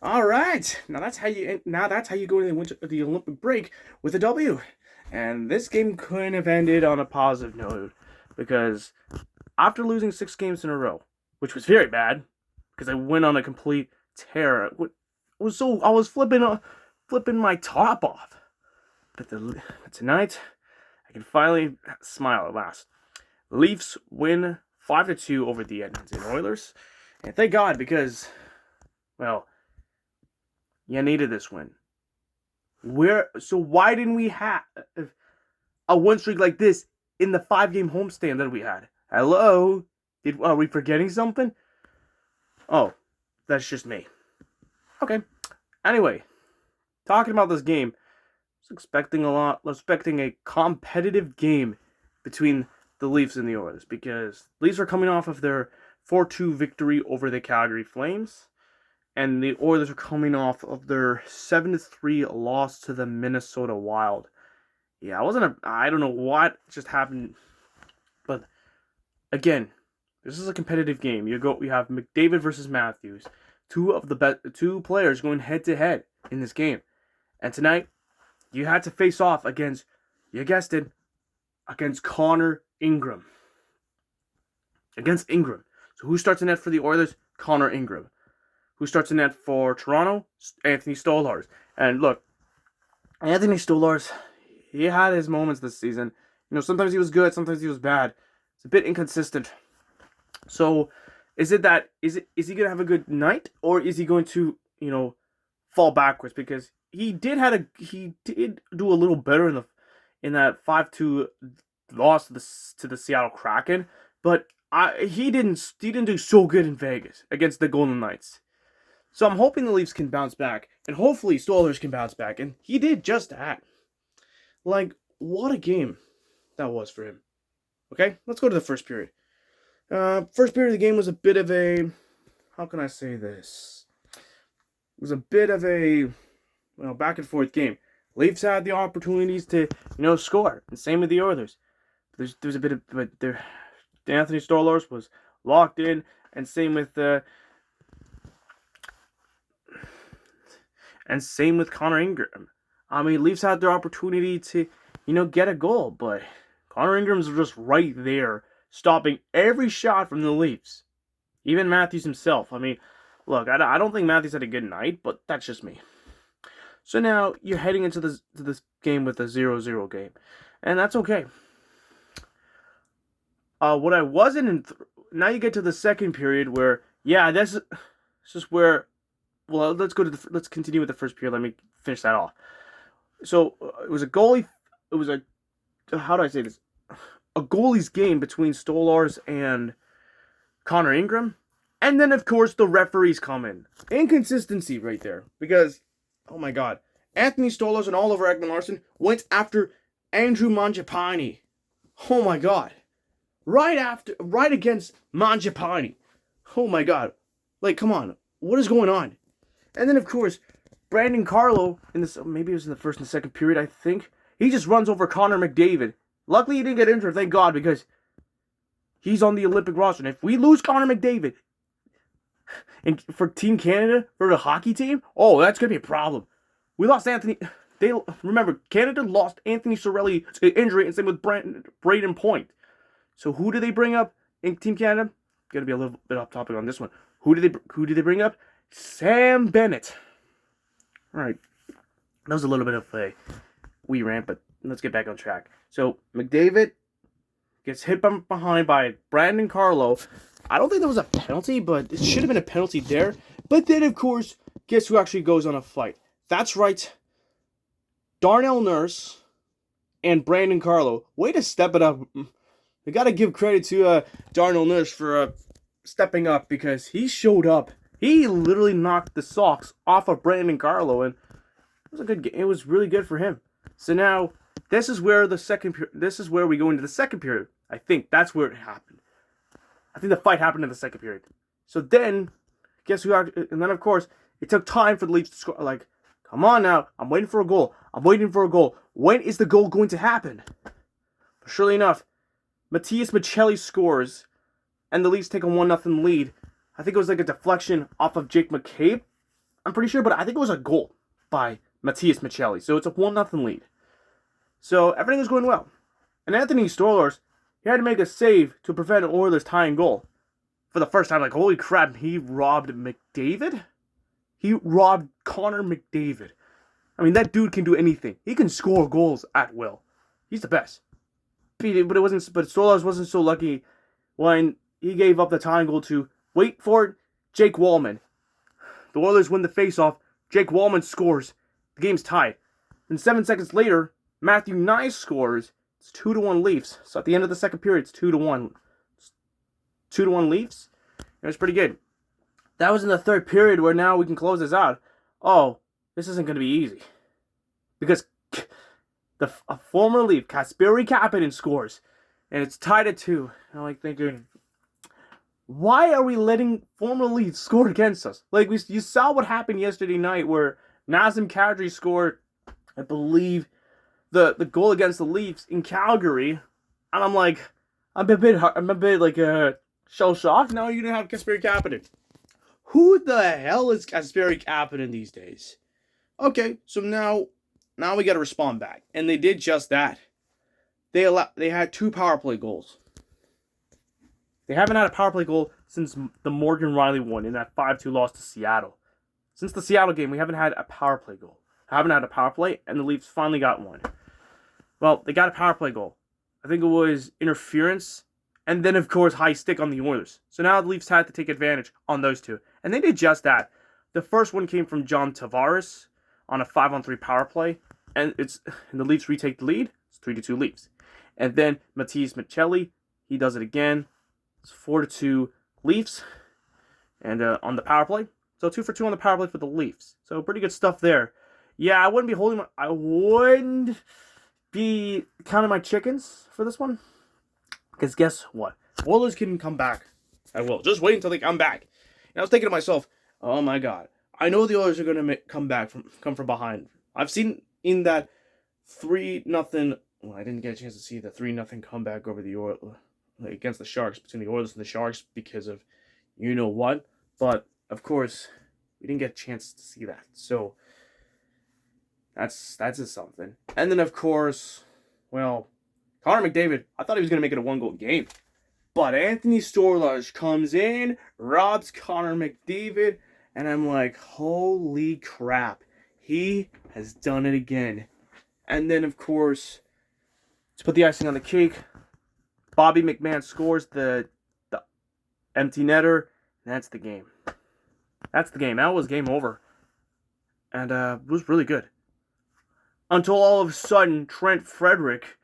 All right, now that's how you go into the Olympic break with a W. And this game couldn't have ended on a positive note because after losing 6 games in a row, which was very bad because I went on a complete tear. I was flipping my top off. But tonight I can finally smile at last. Leafs win 5-2 over the Edmonton Oilers, and thank God because well, you needed this win. Why didn't we have a win streak like this in the 5 game homestand that we had? Hello? Are we forgetting something? Oh, that's just me. Okay. Anyway, talking about this game, I was expecting a competitive game between the Leafs and the Oilers because the Leafs are coming off of their 4-2 victory over the Calgary Flames, and the Oilers are coming off of their 7-3 loss to the Minnesota Wild. Yeah, I don't know what just happened, but again, this is a competitive game. We have McDavid versus Matthews, two players going head to head in this game, and tonight you had to face off against, you guessed it, against Connor Ingram. Against Ingram. So who starts in net for the Oilers? Connor Ingram. Who starts in net for Toronto? Anthony Stolarz. And look, Anthony Stolarz, he had his moments this season. Sometimes he was good, sometimes he was bad. It's a bit inconsistent. So, is he gonna have a good night, or is he going to fall backwards? Because he did do a little better in that 5-2 loss to the Seattle Kraken, but he didn't do so good in Vegas against the Golden Knights. So I'm hoping the Leafs can bounce back, and hopefully Stolarz can bounce back, and he did just that. Like, what a game that was for him. Okay, let's go to the first period. First period of the game was a bit of a, how can I say this? It was a bit of a, back and forth game. Leafs had the opportunities to, score, and same with the Oilers. There's a bit of, but there, Anthony Stolarz was locked in, and same with Connor Ingram. I mean, Leafs had their opportunity to, get a goal, but Connor Ingram's just right there, stopping every shot from the Leafs. Even Matthews himself. I mean, look, I don't think Matthews had a good night, but that's just me. So now you're heading into this game with a 0-0 game, and that's okay. What I wasn't in. Now you get to the second period where, this is where. Well, let's continue with the first period. Let me finish that off. So it was a goalie. It was a, how do I say this? A goalie's game between Stolarz and Connor Ingram, and then of course the referees come in. Inconsistency right there, because oh my God, Anthony Stolarz and Oliver Ekman-Larsson went after Andrew Mangiapane. Oh my God, right against Mangiapane. Oh my God, like come on, what is going on? And then of course, Brandon Carlo in this, maybe it was in the first and second period, I think, he just runs over Connor McDavid. Luckily, he didn't get injured, thank God, because he's on the Olympic roster. And if we lose Connor McDavid for Team Canada, for the hockey team, oh, that's going to be a problem. We lost remember, Canada lost Anthony Cirelli to injury, and same with Braden Point. So who do they bring up in Team Canada? Going to be a little bit off topic on this one. Who did they bring up? Sam Bennett. All right. That was a little bit of a wee rant, but let's get back on track. So McDavid gets hit from behind by Brandon Carlo. I don't think that was a penalty, but it should have been a penalty there. But then, of course, guess who actually goes on a fight? That's right. Darnell Nurse and Brandon Carlo. Way to step it up. We got to give credit to Darnell Nurse for stepping up, because he showed up. He literally knocked the socks off of Brandon Carlo, and it was a good game. It was really good for him. So now this is where we go into the second period. I think that's where it happened. I think the fight happened in the second period. So then, guess who? And then of course it took time for the Leafs to score. Like, come on now, I'm waiting for a goal. When is the goal going to happen? But surely enough, Matias Maccelli scores, and the Leafs take a 1-0 lead. I think it was like a deflection off of Jake McCabe. I'm pretty sure, but I think it was a goal by Matthias Michelli. So it's a 1-0 lead. So everything was going well. And Anthony Stolarz, he had to make a save to prevent an Oilers tying goal. For the first time, like, holy crap, he robbed McDavid? He robbed Connor McDavid. I mean, that dude can do anything. He can score goals at will. He's the best. But Stolarz wasn't so lucky when he gave up the tying goal to, wait for it, Jake Wallman. The Oilers win the faceoff. Jake Wallman scores. The game's tied. And 7 seconds later, Matthew Nye scores. It's 2-1 Leafs. So at the end of the second period, it's 2-1. 2-1 Leafs. It was pretty good. That was in the third period where now we can close this out. Oh, this isn't going to be easy. Because a former Leaf, Kasperi Kapanen, scores. And it's tied at 2. And I'm like thinking, why are we letting former Leafs score against us? Like, you saw what happened yesterday night where Nazem Kadri scored, I believe, the goal against the Leafs in Calgary. And I'm like, I'm a bit like shell-shocked. Now you're going to have Kasperi Kapanen. Who the hell is Kasperi Kapanen these days? Okay, so now we got to respond back. And they did just that. They had 2 power play goals. They haven't had a power play goal since the Morgan Riley one in that 5-2 loss to Seattle. Since the Seattle game, we haven't had a power play goal. Haven't had a power play, and the Leafs finally got one. Well, they got a power play goal. I think it was interference, and then, of course, high stick on the Oilers. So now the Leafs had to take advantage on those 2. And they did just that. The first one came from John Tavares on a 5-on-3 power play, and the Leafs retake the lead. It's 3-2 Leafs. And then Matthias Michelli, he does it again. It's 4-2 Leafs, and on the power play. So 2 for 2 on the power play for the Leafs. So pretty good stuff there. Yeah, I wouldn't be counting my chickens for this one. Because guess what? Oilers can come back. I will. Just wait until they come back. And I was thinking to myself, oh my God. I know the Oilers are going to come from behind. I've seen in that 3-0. Well, I didn't get a chance to see the 3-0 comeback over the Oilers against the Sharks, between the Oilers and the Sharks, because of you know what. But of course, we didn't get a chance to see that. So that's just something. And then of course, well, Connor McDavid, I thought he was going to make it a 1-goal game. But Anthony Stolarz comes in, robs Connor McDavid, and I'm like, holy crap. He has done it again. And then, of course, to put the icing on the cake, Bobby McMahon scores the empty netter, and that's the game. That's the game. That was game over. And it was really good. Until all of a sudden, Trent Frederick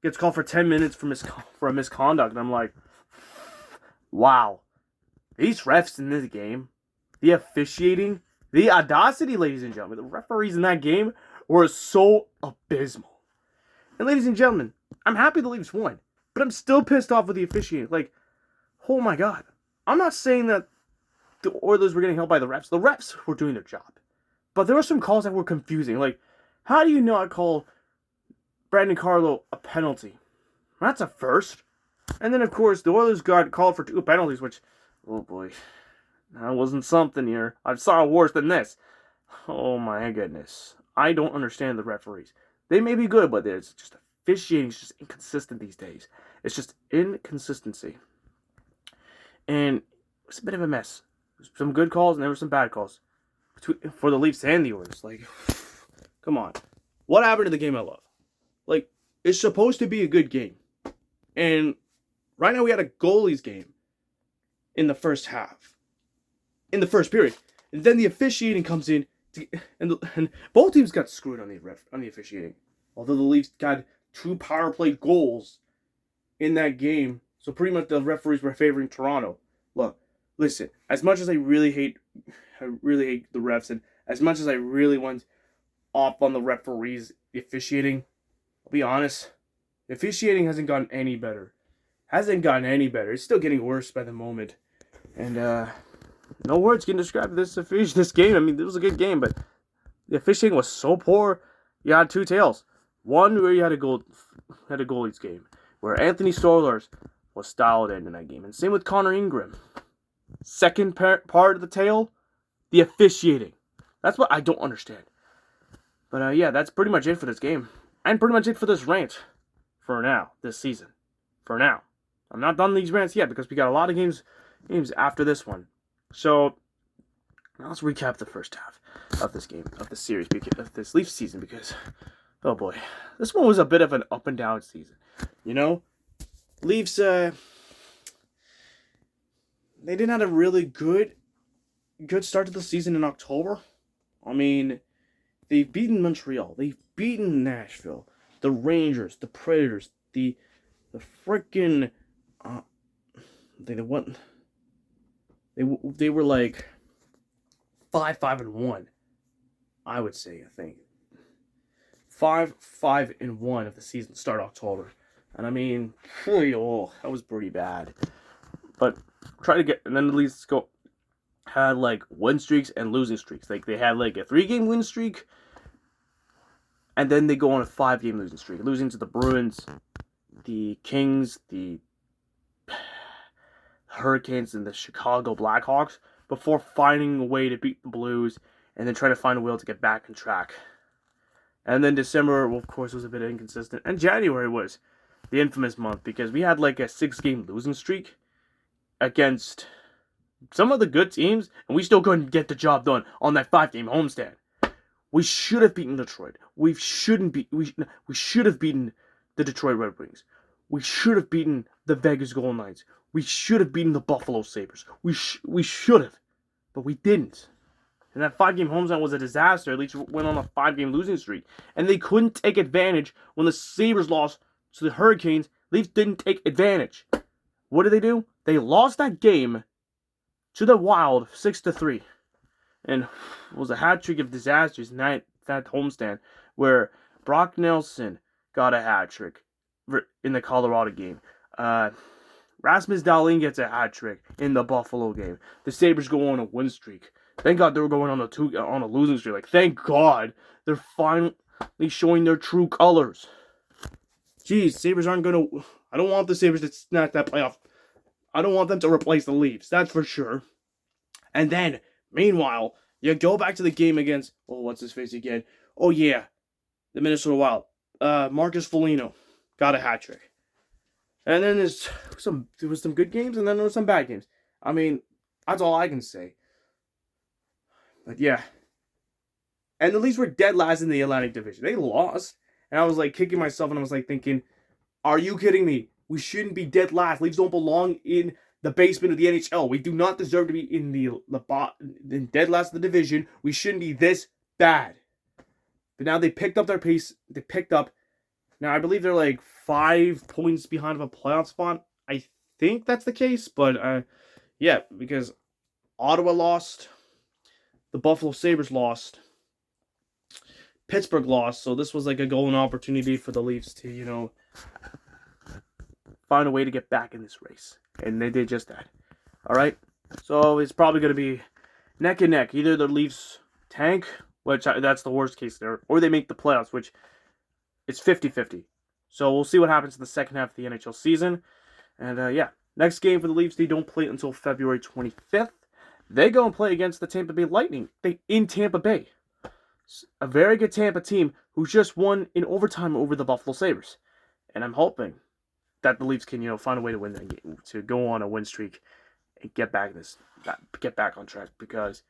gets called for 10 minutes for a misconduct. And I'm like, wow. These refs in this game, the officiating, the audacity, ladies and gentlemen, the referees in that game were so abysmal. And ladies and gentlemen, I'm happy the Leafs won, but I'm still pissed off with the officiating. Like, oh my God. I'm not saying that the Oilers were getting held by the refs. The refs were doing their job. But there were some calls that were confusing. Like, how do you not call Brandon Carlo a penalty? That's a first. And then, of course, the Oilers got called for 2 penalties, which, oh boy, that wasn't something here. I saw worse than this. Oh my goodness. I don't understand the referees. They may be good, but it's just officiating is just inconsistent these days. It's just inconsistency. And it was a bit of a mess. There's some good calls and there were some bad calls for the Leafs and the Oilers. Like, come on. What happened to the game I love? Like, it's supposed to be a good game. And right now we had a goalies game in the first half. In the first period. And then the officiating comes in. And both teams got screwed on the officiating. Although the Leafs got 2 power play goals in that game. So pretty much the referees were favoring Toronto. Look, listen. As much as I really hate the refs, and as much as I really want off on the referees, the officiating, I'll be honest, the officiating hasn't gotten any better. It's still getting worse by the moment. And no words can describe this game. I mean, it was a good game, but the officiating was so poor. You had 2 tails. One where you had a goalies game, where Anthony Stolarz was dialed in that game, and same with Connor Ingram. Second part of the tale, the officiating. That's what I don't understand. But yeah, that's pretty much it for this game. And pretty much it for this rant. For now, this season. For now. I'm not done these rants yet because we got a lot of games after this one. So, now let's recap the first half of this game, of this series, of this Leafs season, because, oh boy, this one was a bit of an up and down season. You know, Leafs, they didn't have a really good start to the season in October. I mean, they've beaten Montreal, they've beaten Nashville, the Rangers, the Predators, the freaking, they were like 5-5-1, I would say. I think 5-5-1 of the season start October, and I mean, that was pretty bad. But try to get, and then the Leafs had like win streaks and losing streaks. Like they had like a 3-game win streak, and then they go on a 5-game losing streak, losing to the Bruins, the Kings, the Hurricanes, and the Chicago Blackhawks, before finding a way to beat the Blues and then trying to find a way to get back on track. And then December, well, of course, was a bit inconsistent. And January was the infamous month because we had like a 6-game losing streak against some of the good teams, and we still couldn't get the job done on that 5-game homestand. We should have beaten Detroit. We should have beaten the Detroit Red Wings. We should have beaten the Vegas Golden Knights. We should have beaten the Buffalo Sabres. We should have, but we didn't. And that 5-game homestand was a disaster. At least went on a 5-game losing streak. And they couldn't take advantage when the Sabres lost to the Hurricanes. Leafs didn't take advantage. What did they do? They lost that game to the Wild 6-3. And it was a hat trick of disasters in that homestand where Brock Nelson got a hat trick in the Colorado game. Rasmus Dahlin gets a hat trick in the Buffalo game. The Sabres go on a win streak. Thank God they were going on a losing streak. Like, thank God they're finally showing their true colors. Jeez, Sabres aren't gonna. I don't want the Sabres to snatch that playoff. I don't want them to replace the Leafs. That's for sure. And then, meanwhile, you go back to the game against. Oh, what's his face again? Oh yeah, the Minnesota Wild. Marcus Foligno got a hat trick. And then there was some good games, and then there were some bad games. I mean, that's all I can say. But yeah. And the Leafs were dead last in the Atlantic Division. They lost. And I was like kicking myself, and I was like thinking, are you kidding me? We shouldn't be dead last. Leafs don't belong in the basement of the NHL. We do not deserve to be in in dead last of the division. We shouldn't be this bad. But now they picked up their pace. They picked up. Now I believe they're like 5 points behind of a playoff spot. I think that's the case. But yeah, because Ottawa lost. The Buffalo Sabres lost. Pittsburgh lost. So this was like a golden opportunity for the Leafs to, find a way to get back in this race. And they did just that. All right? So it's probably going to be neck and neck. Either the Leafs tank, which that's the worst case there, or they make the playoffs, which it's 50-50. So we'll see what happens in the second half of the NHL season. And yeah, next game for the Leafs, they don't play until February 25th. They go and play against the Tampa Bay Lightning in Tampa Bay. A very good Tampa team who just won in overtime over the Buffalo Sabres. And I'm hoping that the Leafs can, find a way to win that game, to go on a win streak and get back on track. Because,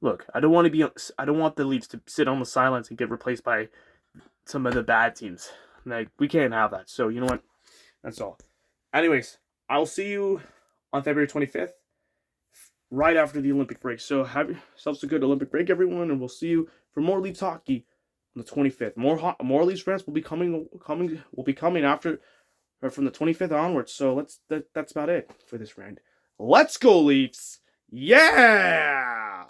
look, I don't want the Leafs to sit on the sidelines and get replaced by some of the bad teams. Like, we can't have that. So, you know what? That's all. Anyways, I'll see you on February 25th, right after the Olympic break. So have yourselves a good Olympic break, everyone, and we'll see you for more Leafs hockey on the 25th. More Leafs rants will be coming after, or from the 25th onwards. So that's about it for this rant. Let's go, Leafs! Yeah!